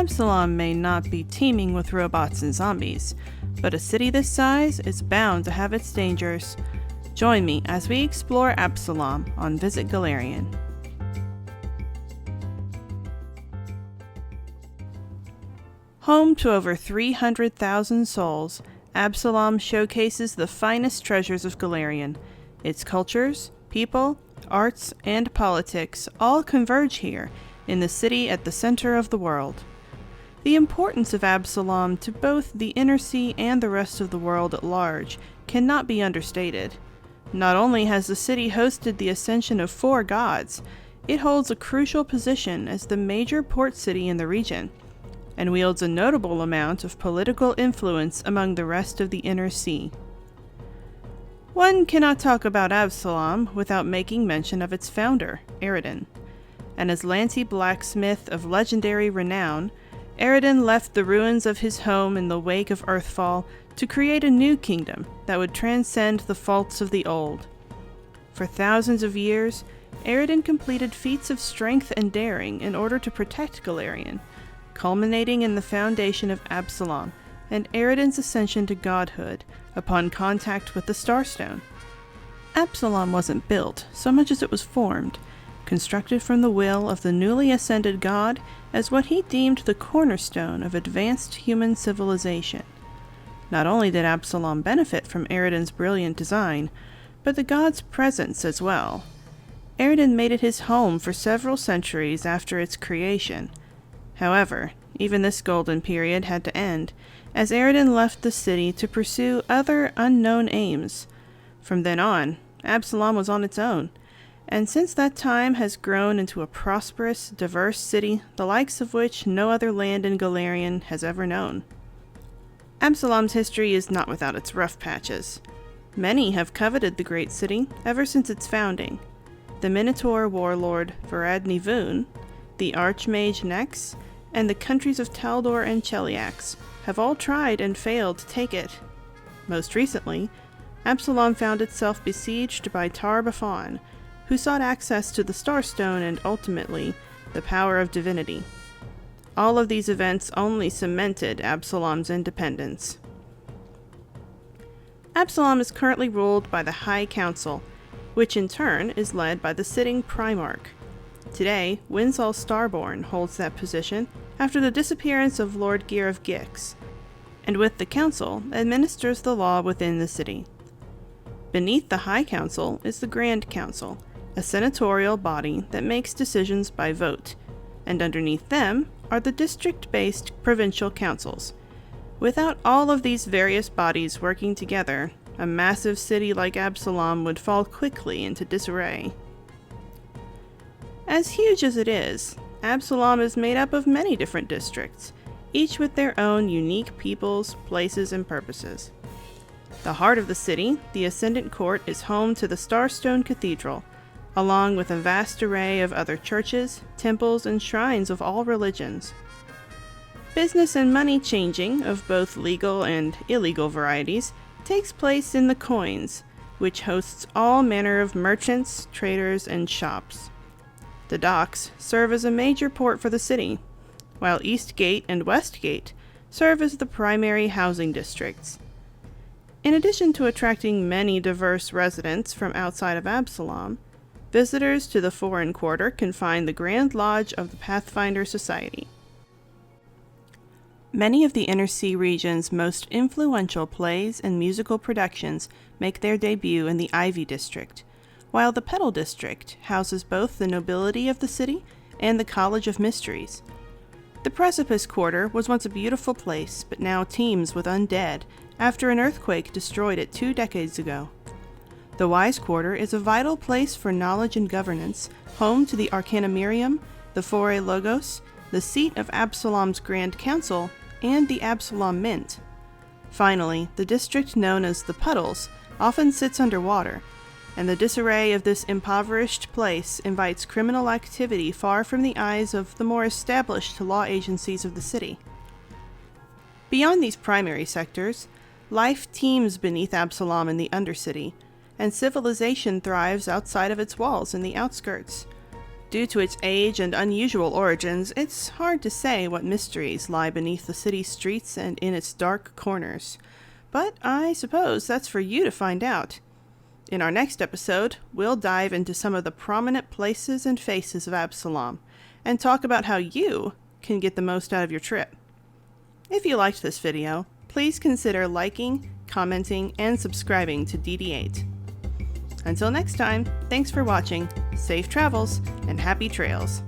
Absalom may not be teeming with robots and zombies, but a city this size is bound to have its dangers. Join me as we explore Absalom on Visit Golarion. Home to over 300,000 souls, Absalom showcases the finest treasures of Golarion. Its cultures, people, arts, and politics all converge here in the city at the center of the world. The importance of Absalom to both the Inner Sea and the rest of the world at large cannot be understated. Not only has the city hosted the ascension of 4 gods, it holds a crucial position as the major port city in the region, and wields a notable amount of political influence among the rest of the Inner Sea. One cannot talk about Absalom without making mention of its founder, Eredin. And as lancy blacksmith of legendary renown, Eredin left the ruins of his home in the wake of Earthfall to create a new kingdom that would transcend the faults of the old. For thousands of years, Eredin completed feats of strength and daring in order to protect Golarion, culminating in the foundation of Absalom and Eredin's ascension to godhood upon contact with the Starstone. Absalom wasn't built so much as it was formed, constructed from the will of the newly ascended god as what he deemed the cornerstone of advanced human civilization. Not only did Absalom benefit from Eredin's brilliant design, but the god's presence as well. Eredin made it his home for several centuries after its creation. However, even this golden period had to end, as Eredin left the city to pursue other unknown aims. From then on, Absalom was on its own, and since that time has grown into a prosperous, diverse city, the likes of which no other land in Golarion has ever known. Absalom's history is not without its rough patches. Many have coveted the great city ever since its founding. The Minotaur warlord Varad Nivun, the Archmage Nex, and the countries of Taldor and Cheliax have all tried and failed to take it. Most recently, Absalom found itself besieged by Tar Baphon, who sought access to the Starstone and ultimately the power of divinity. All of these events only cemented Absalom's independence. Absalom is currently ruled by the High Council, which in turn is led by the sitting Primarch. Today, Winsall Starborn holds that position after the disappearance of Lord Gear of Gix, and with the Council administers the law within the city. Beneath the High Council is the Grand Council, a senatorial body that makes decisions by vote, and underneath them are the district-based provincial councils. Without all of these various bodies working together, a massive city like Absalom would fall quickly into disarray. As huge as it is, Absalom is made up of many different districts, each with their own unique peoples, places, and purposes. The heart of the city, the Ascendant Court, is home to the Starstone Cathedral, along with a vast array of other churches, temples, and shrines of all religions. Business and money changing of both legal and illegal varieties takes place in the Coins, which hosts all manner of merchants, traders, and shops. The docks serve as a major port for the city, while East Gate and West Gate serve as the primary housing districts. In addition to attracting many diverse residents from outside of Absalom, visitors to the foreign quarter can find the Grand Lodge of the Pathfinder Society. Many of the Inner Sea region's most influential plays and musical productions make their debut in the Ivy District, while the Petal District houses both the nobility of the city and the College of Mysteries. The Precipice Quarter was once a beautiful place, but now teems with undead after an earthquake destroyed it 2 decades ago. The Wise Quarter is a vital place for knowledge and governance, home to the Arcanumerium, the Foray Logos, the seat of Absalom's Grand Council, and the Absalom Mint. Finally, the district known as the Puddles often sits underwater, and the disarray of this impoverished place invites criminal activity far from the eyes of the more established law agencies of the city. Beyond these primary sectors, life teems beneath Absalom in the Undercity, and civilization thrives outside of its walls in the outskirts. Due to its age and unusual origins, it's hard to say what mysteries lie beneath the city's streets and in its dark corners. But I suppose that's for you to find out. In our next episode, we'll dive into some of the prominent places and faces of Absalom, and talk about how you can get the most out of your trip. If you liked this video, please consider liking, commenting, and subscribing to DD8. Until next time, thanks for watching, safe travels, and happy trails.